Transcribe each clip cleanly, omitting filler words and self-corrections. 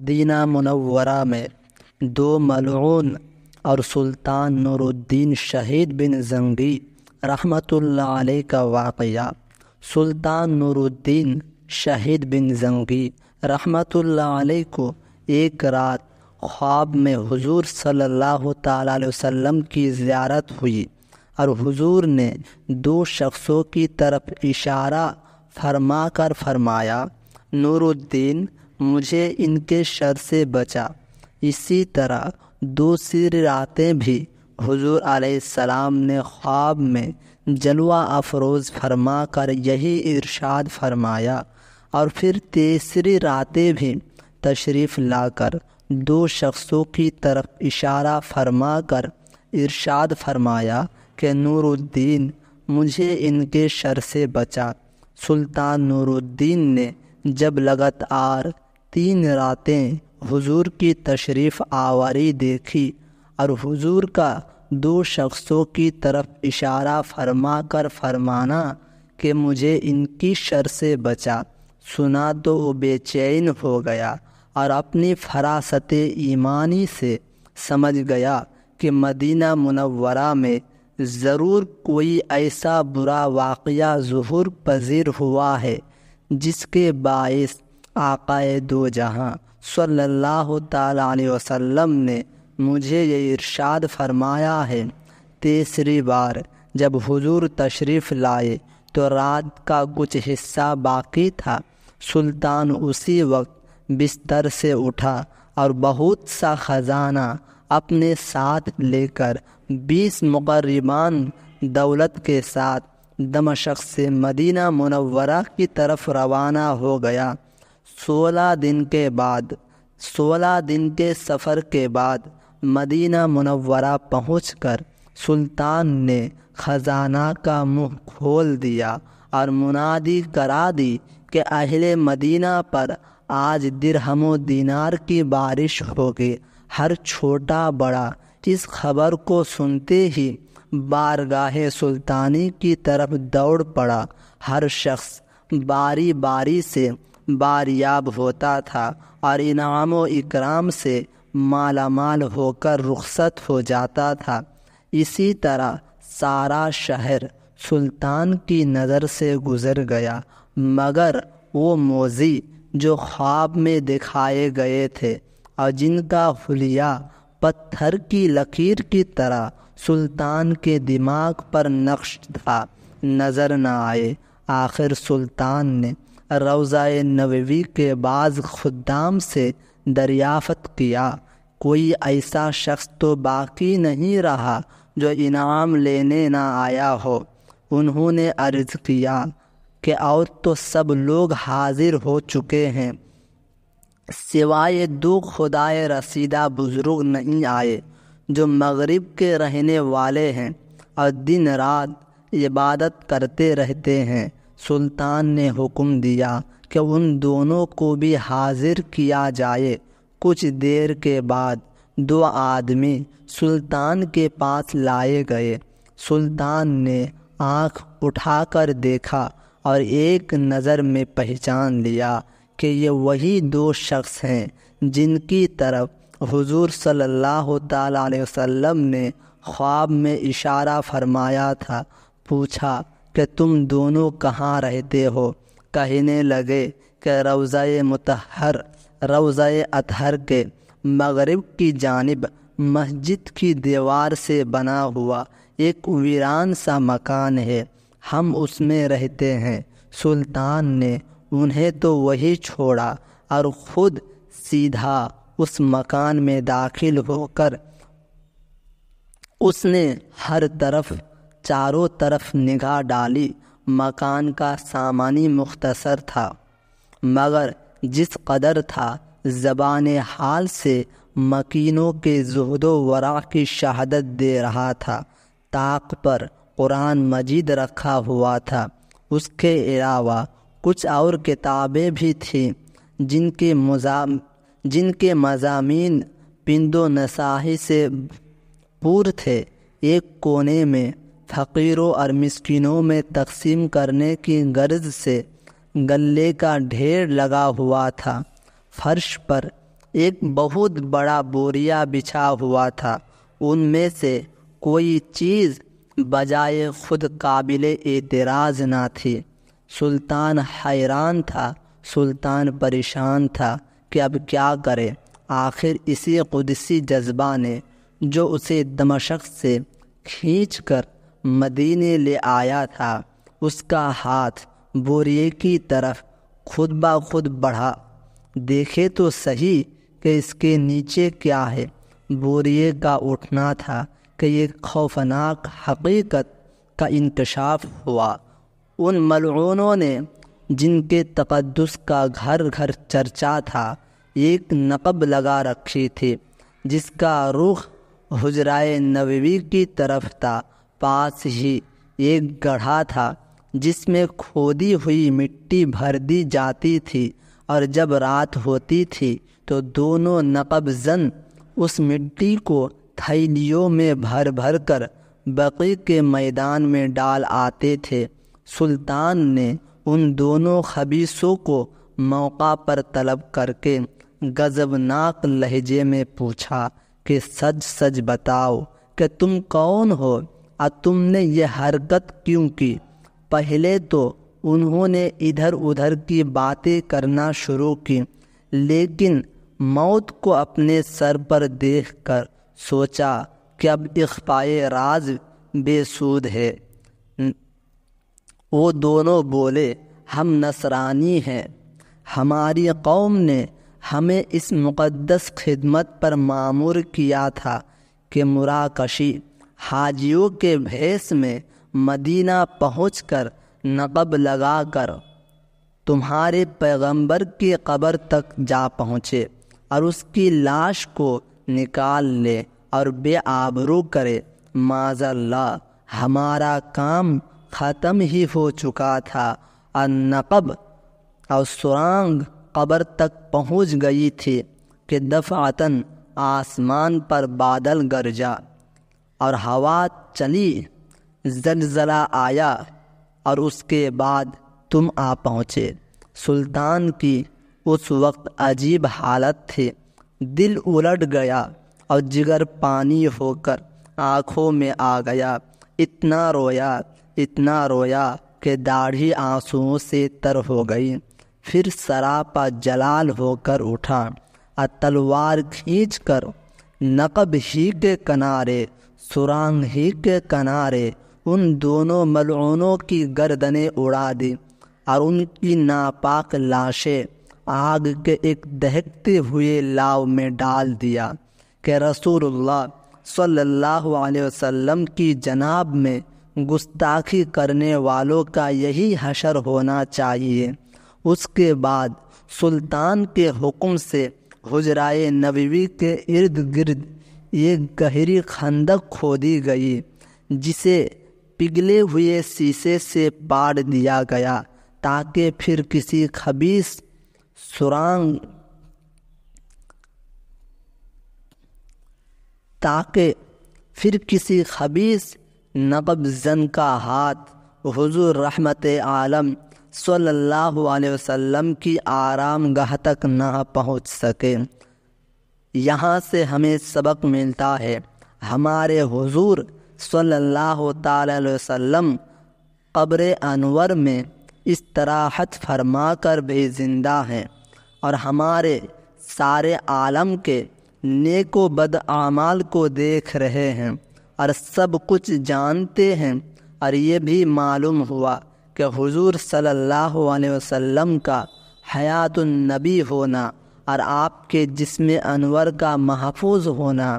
مدینہ منورہ میں دو ملعون اور سلطان نور الدین شہید بن زنگی رحمۃ اللہ علیہ کا واقعہ۔ سلطان نور الدین شہید بن زنگی رحمۃ اللہ علیہ کو ایک رات خواب میں حضور صلی اللہ تعالیٰ علیہ وسلم کی زیارت ہوئی اور حضور نے دو شخصوں کی طرف اشارہ فرما کر فرمایا، نور الدین مجھے ان کے شر سے بچا۔ اسی طرح دوسری راتیں بھی حضور علیہ السلام نے خواب میں جلوہ افروز فرما کر یہی ارشاد فرمایا، اور پھر تیسری راتیں بھی تشریف لا کر دو شخصوں کی طرف اشارہ فرما کر ارشاد فرمایا کہ نور الدین مجھے ان کے شر سے بچا۔ سلطان نور الدین نے جب لگاتار 3 راتیں حضور کی تشریف آوری دیکھی اور حضور کا دو شخصوں کی طرف اشارہ فرما کر فرمانا کہ مجھے ان کی شر سے بچا سنا تو وہ بے چین ہو گیا اور اپنی فراست ایمانی سے سمجھ گیا کہ مدینہ منورہ میں ضرور کوئی ایسا برا واقعہ ظہور پذیر ہوا ہے جس کے باعث آقائے دو جہاں صلی اللہ تعالیٰ علیہ وسلم نے مجھے یہ ارشاد فرمایا ہے۔ تیسری بار جب حضور تشریف لائے تو رات کا کچھ حصہ باقی تھا۔ سلطان اسی وقت بستر سے اٹھا اور بہت سا خزانہ اپنے ساتھ لے کر 20 مقربان دولت کے ساتھ دمشق سے مدینہ منورہ کی طرف روانہ ہو گیا۔ 16 دن کے سفر کے بعد مدینہ منورہ پہنچ کر سلطان نے خزانہ کا منہ کھول دیا اور منادی کرا دی کہ اہل مدینہ پر آج درہم و دینار کی بارش ہوگی۔ ہر چھوٹا بڑا اس خبر کو سنتے ہی بارگاہ سلطانی کی طرف دوڑ پڑا۔ ہر شخص باری باری سے باریاب ہوتا تھا اور انعام و اکرام سے مالا مال ہو کر رخصت ہو جاتا تھا۔ اسی طرح سارا شہر سلطان کی نظر سے گزر گیا، مگر وہ موذی جو خواب میں دکھائے گئے تھے اور جن کا حلیہ پتھر کی لکیر کی طرح سلطان کے دماغ پر نقش تھا، نظر نہ آئے۔ آخر سلطان نے روضہ نبوی کے بعض خدام سے دریافت کیا، کوئی ایسا شخص تو باقی نہیں رہا جو انعام لینے نہ آیا ہو؟ انہوں نے عرض کیا کہ اور تو سب لوگ حاضر ہو چکے ہیں، سوائے 2 خدائے رسیدہ بزرگ نہیں آئے جو مغرب کے رہنے والے ہیں اور دن رات عبادت کرتے رہتے ہیں۔ سلطان نے حکم دیا کہ ان دونوں کو بھی حاضر کیا جائے۔ کچھ دیر کے بعد 2 آدمی سلطان کے پاس لائے گئے۔ سلطان نے آنکھ اٹھا کر دیکھا اور ایک نظر میں پہچان لیا کہ یہ وہی 2 شخص ہیں جن کی طرف حضور صلی اللہ تعالیٰ علیہ وسلم نے خواب میں اشارہ فرمایا تھا۔ پوچھا کہ تم دونوں کہاں رہتے ہو؟ کہنے لگے کہ روضہ اطہر کے مغرب کی جانب مسجد کی دیوار سے بنا ہوا ایک ویران سا مکان ہے، ہم اس میں رہتے ہیں۔ سلطان نے انہیں تو وہی چھوڑا اور خود سیدھا اس مکان میں داخل ہو کر اس نے ہر طرف چاروں طرف نگاہ ڈالی۔ مکان کا سامانی مختصر تھا، مگر جس قدر تھا زبان حال سے مکینوں کے زہد و ورع کی شہادت دے رہا تھا۔ طاق پر قرآن مجید رکھا ہوا تھا، اس کے علاوہ کچھ اور کتابیں بھی تھیں جن کے مضامین پند و نصاحی سے پور تھے۔ ایک کونے میں فقیروں اور مسکینوں میں تقسیم کرنے کی غرض سے غلے کا ڈھیر لگا ہوا تھا۔ فرش پر ایک بہت بڑا بوریا بچھا ہوا تھا، ان میں سے کوئی چیز بجائے خود قابل اعتراض نہ تھی۔ سلطان حیران تھا، سلطان پریشان تھا کہ اب کیا کرے۔ آخر اسی قدسی جذبہ نے جو اسے دمشق سے کھینچ کر مدینے لے آیا تھا، اس کا ہاتھ بوریے کی طرف خود بخود بڑھا۔ دیکھے تو صحیح کہ اس کے نیچے کیا ہے۔ بوریے کا اٹھنا تھا کہ ایک خوفناک حقیقت کا انکشاف ہوا۔ ان ملعونوں نے، جن کے تقدس کا گھر گھر چرچا تھا، ایک نقب لگا رکھی تھی جس کا رخ حجرۂ نبوی کی طرف تھا۔ پاس ہی ایک گڑھا تھا جس میں کھودی ہوئی مٹی بھر دی جاتی تھی، اور جب رات ہوتی تھی تو دونوں نقب زن اس مٹی کو تھیلیوں میں بھر بھر کر بقیع کے میدان میں ڈال آتے تھے۔ سلطان نے ان دونوں خبیثوں کو موقع پر طلب کر کے غضبناک لہجے میں پوچھا کہ سچ سچ بتاؤ کہ تم کون ہو اور تم نے یہ حرکت کیوں کی؟ پہلے تو انہوں نے ادھر ادھر کی باتیں کرنا شروع کی، لیکن موت کو اپنے سر پر دیکھ کر سوچا کہ اب اخفائے راز بے سود ہے۔ وہ دونوں بولے، ہم نصرانی ہیں، ہماری قوم نے ہمیں اس مقدس خدمت پر مامور کیا تھا کہ مراکشی حاجیوں کے بھیس میں مدینہ پہنچ کر نقب لگا کر تمہارے پیغمبر کی قبر تک جا پہنچے اور اس کی لاش کو نکال لے اور بے آبرو کرے۔ معاذ اللہ، ہمارا کام ختم ہی ہو چکا تھا اور نقب اور سرانگ قبر تک پہنچ گئی تھی کہ دفعتاً آسمان پر بادل گرجا اور ہوا چلی، زلزلہ آیا اور اس کے بعد تم آ پہنچے۔ سلطان کی اس وقت عجیب حالت تھی، دل الٹ گیا اور جگر پانی ہو کر آنکھوں میں آ گیا۔ اتنا رویا کہ داڑھی آنسوؤں سے تر ہو گئی۔ پھر سراپا جلال ہو کر اٹھا اور تلوار کھینچ کر نقب ہی کے کنارے، سرانگ ہی کے کنارے ان دونوں ملعونوں کی گردنیں اڑا دی اور ان کی ناپاک لاشیں آگ کے ایک دہکتے ہوئے لاؤ میں ڈال دیا کہ رسول اللہ صلی اللہ علیہ وسلم کی جناب میں گستاخی کرنے والوں کا یہی حشر ہونا چاہیے۔ اس کے بعد سلطان کے حکم سے حجرۂ نبوی کے ارد گرد ایک گہری خندق کھودی گئی، جسے پگھلے ہوئے شیشے سے پاڑ دیا گیا تاکہ پھر کسی خبیث نقب زن کا ہاتھ حضور رحمت عالم صلی اللہ علیہ وسلم کی آرام گاہ تک نہ پہنچ سکے۔ یہاں سے ہمیں سبق ملتا ہے، ہمارے حضور صلی اللہ تعالی علیہ وسلم قبر انور میں استراحت فرما کر بھی زندہ ہیں اور ہمارے سارے عالم کے نیک و بد اعمال کو دیکھ رہے ہیں اور سب کچھ جانتے ہیں۔ اور یہ بھی معلوم ہوا کہ حضور صلی اللہ علیہ وسلم کا حیات النبی ہونا اور آپ کے جسم انور کا محفوظ ہونا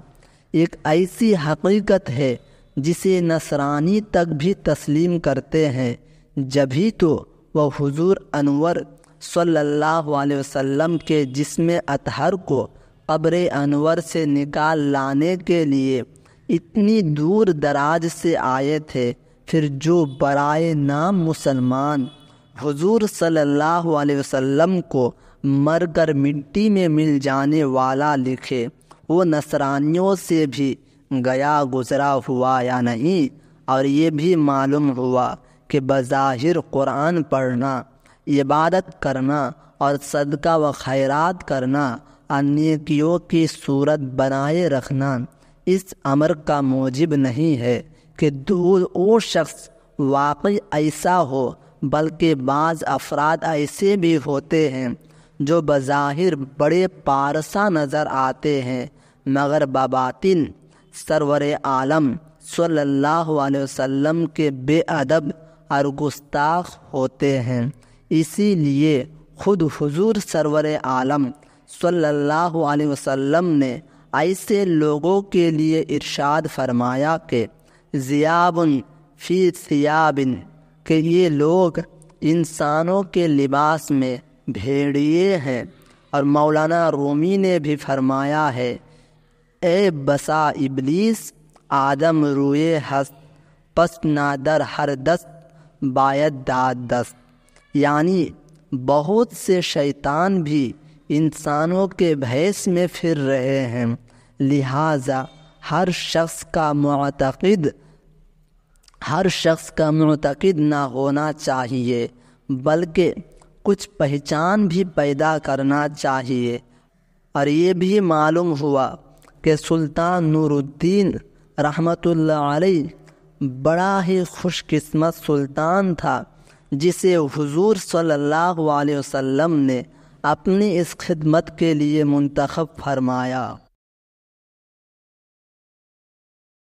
ایک ایسی حقیقت ہے جسے نصرانی تک بھی تسلیم کرتے ہیں۔ جبھی تو وہ حضور انور صلی اللہ علیہ وسلم کے جسم اطہر کو قبر انور سے نکال لانے کے لیے اتنی دور دراز سے آئے تھے۔ پھر جو برائے نام مسلمان حضور صلی اللہ علیہ وسلم کو مر کر مٹی میں مل جانے والا لکھے، وہ نصرانیوں سے بھی گیا گزرا ہوا یا نہیں؟ اور یہ بھی معلوم ہوا کہ بظاہر قرآن پڑھنا، عبادت کرنا اور صدقہ و خیرات کرنا اور نیکیوں کی صورت بنائے رکھنا اس امر کا موجب نہیں ہے کہ وہ شخص واقعی ایسا ہو، بلکہ بعض افراد ایسے بھی ہوتے ہیں جو بظاہر بڑے پارسا نظر آتے ہیں مگر بباطن سرور عالم صلی اللہ علیہ وسلم کے بے ادب اور گستاخ ہوتے ہیں۔ اسی لیے خود حضور سرور عالم صلی اللہ علیہ وسلم نے ایسے لوگوں کے لیے ارشاد فرمایا کہ ذیاب فی ثیاب، کہ یہ لوگ انسانوں کے لباس میں بھیڑیے ہیں۔ اور مولانا رومی نے بھی فرمایا ہے، اے بسا ابلیس آدم روئے ہست، پس نادر ہر دست باید داد دست، یعنی بہت سے شیطان بھی انسانوں کے بھیس میں پھر رہے ہیں، لہٰذا ہر شخص کا معتقد نہ ہونا چاہیے، بلکہ کچھ پہچان بھی پیدا کرنا چاہیے۔ اور یہ بھی معلوم ہوا کہ سلطان نور الدین رحمۃ اللہ علیہ بڑا ہی خوش قسمت سلطان تھا، جسے حضور صلی اللہ علیہ وسلم نے اپنی اس خدمت کے لیے منتخب فرمایا۔